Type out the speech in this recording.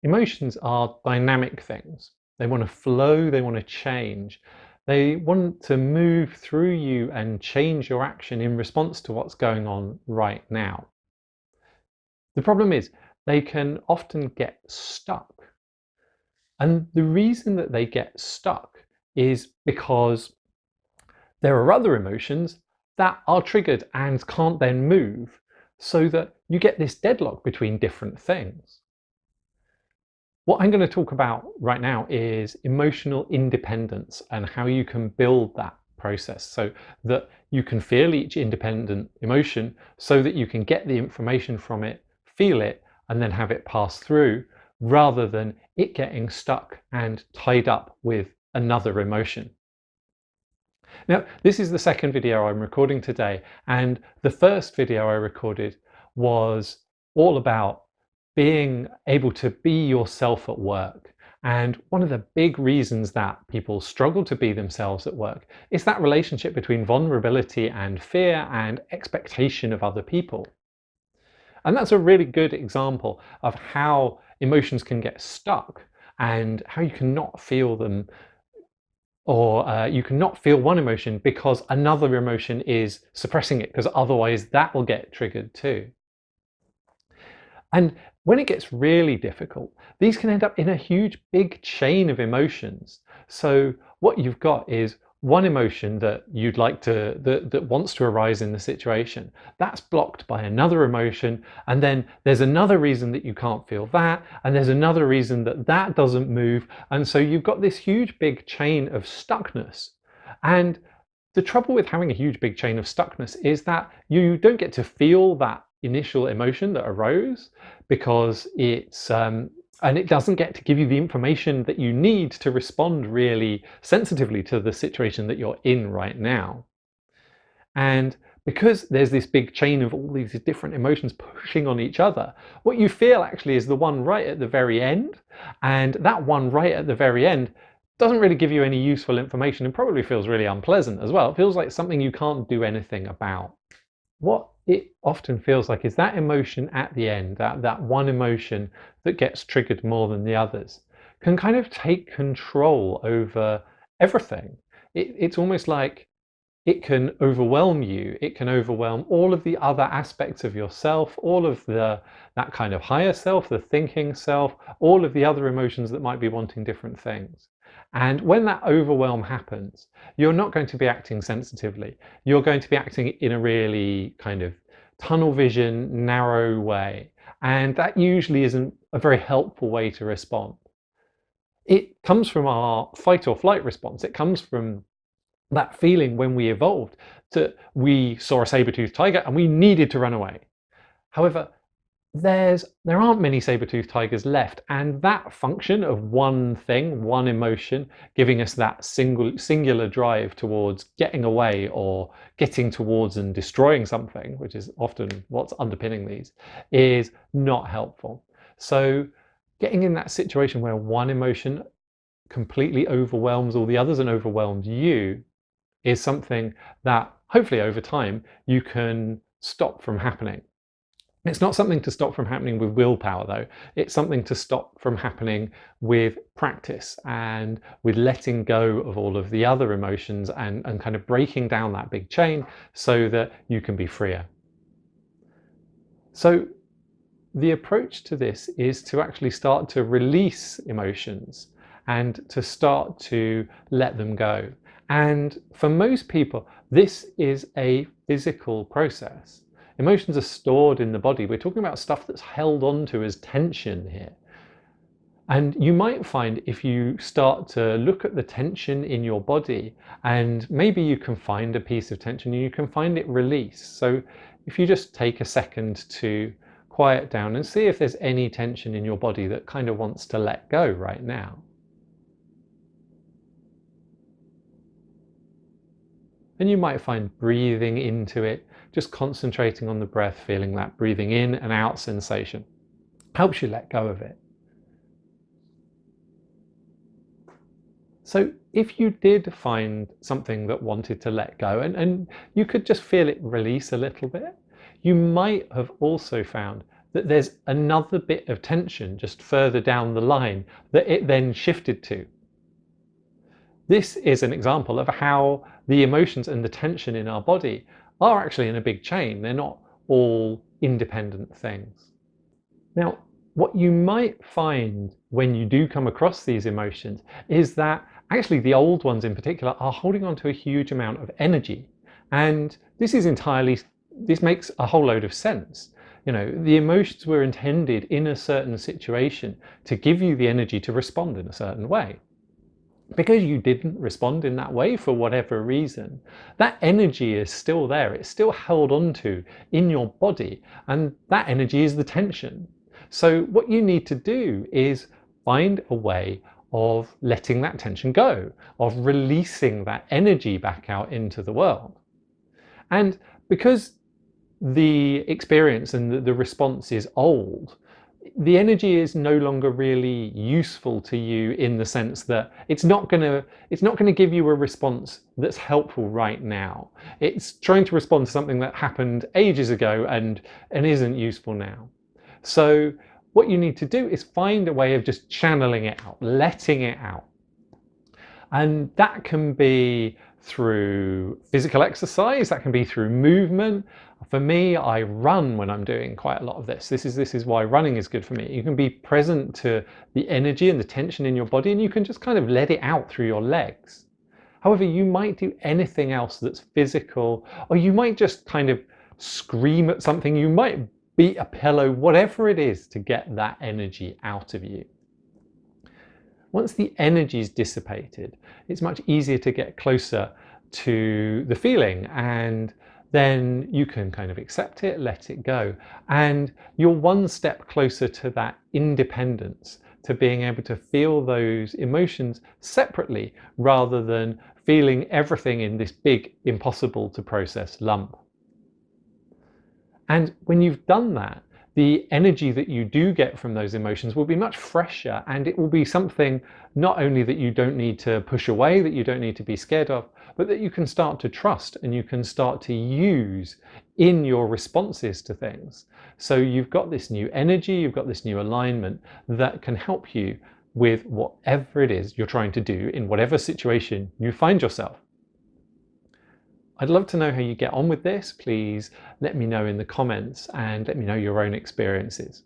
Emotions are dynamic things. They want to flow, they want to change. They want to move through you and change your action in response to what's going on right now. The problem is they can often get stuck. And the reason that they get stuck is because there are other emotions that are triggered and can't then move, so that you get this deadlock between different things. What I'm going to talk about right now is emotional independence and how you can build that process so that you can feel each independent emotion, so that you can get the information from it, feel it, and then have it pass through, rather than it getting stuck and tied up with another emotion. Now, this is the second video I'm recording today, and the first video I recorded was all about being able to be yourself at work. And one of the big reasons that people struggle to be themselves at work is that relationship between vulnerability and fear and expectation of other people. And that's a really good example of how emotions can get stuck and how you cannot feel them, or you cannot feel one emotion because another emotion is suppressing it, because otherwise that will get triggered too. And when it gets really difficult, these can end up in a huge big chain of emotions. So what you've got is one emotion that you'd like to, that wants to arise in the situation. That's blocked by another emotion. And then there's another reason that you can't feel that. And there's another reason that that doesn't move. And so you've got this huge big chain of stuckness. And the trouble with having a huge big chain of stuckness is that you don't get to feel that initial emotion that arose, because it's and it doesn't get to give you the information that you need to respond really sensitively to the situation that you're in right now. And because there's this big chain of all these different emotions pushing on each other, what you feel actually is the one right at the very end. And that one right at the very end doesn't really give you any useful information, and probably feels really unpleasant as well. It feels like something you can't do anything about. What it often feels like is that emotion at the end, that one emotion that gets triggered more than the others, can kind of take control over everything. It's almost like it can overwhelm you. It can overwhelm all of the other aspects of yourself, all of that kind of higher self, the thinking self, all of the other emotions that might be wanting different things. And when that overwhelm happens, you're not going to be acting sensitively. You're going to be acting in a really kind of tunnel vision, narrow way. And that usually isn't a very helpful way to respond. It comes from our fight or flight response. It comes from that feeling when we evolved, that we saw a saber-toothed tiger and we needed to run away. However, there aren't many saber-toothed tigers left, and that function of one thing, one emotion, giving us that singular drive towards getting away or getting towards and destroying something, which is often what's underpinning these, is not helpful. So getting in that situation where one emotion completely overwhelms all the others and overwhelms you is something that hopefully over time you can stop from happening. It's not something to stop from happening with willpower though. It's something to stop from happening with practice and with letting go of all of the other emotions and kind of breaking down that big chain so that you can be freer. So the approach to this is to actually start to release emotions and to start to let them go. And for most people, this is a physical process. Emotions are stored in the body. We're talking about stuff that's held onto as tension here. And you might find if you start to look at the tension in your body, and maybe you can find a piece of tension and you can find it release. So if you just take a second to quiet down and see if there's any tension in your body that kind of wants to let go right now. And you might find breathing into it, just concentrating on the breath, feeling that breathing in and out sensation helps you let go of it. So if you did find something that wanted to let go, and you could just feel it release a little bit, you might have also found that there's another bit of tension just further down the line that it then shifted to. This is an example of how the emotions and the tension in our body are actually in a big chain. They're not all independent things. Now, what you might find when you do come across these emotions is that actually the old ones in particular are holding on to a huge amount of energy. And this makes a whole load of sense. You know, the emotions were intended in a certain situation to give you the energy to respond in a certain way. Because you didn't respond in that way for whatever reason, that energy is still there. It's still held onto in your body, and that energy is the tension. So what you need to do is find a way of letting that tension go, of releasing that energy back out into the world. And because the experience and the response is old, the energy is no longer really useful to you in the sense that it's not going to give you a response that's helpful right now. It's trying to respond to something that happened ages ago and isn't useful now. So what you need to do is find a way of just channeling it out, letting it out. And that can be through physical exercise, that can be through movement. For me, I run when I'm doing quite a lot of this. This is why running is good for me. You can be present to the energy and the tension in your body, and you can just kind of let it out through your legs. However, you might do anything else that's physical, or you might just kind of scream at something. You might beat a pillow, whatever it is to get that energy out of you. Once the energy is dissipated, it's much easier to get closer to the feeling, and then you can kind of accept it, let it go. And you're one step closer to that independence, to being able to feel those emotions separately rather than feeling everything in this big, impossible to process lump. And when you've done that, the energy that you do get from those emotions will be much fresher, and it will be something not only that you don't need to push away, that you don't need to be scared of, but that you can start to trust and you can start to use in your responses to things. So you've got this new energy, you've got this new alignment that can help you with whatever it is you're trying to do in whatever situation you find yourself. I'd love to know how you get on with this. Please let me know in the comments and let me know your own experiences.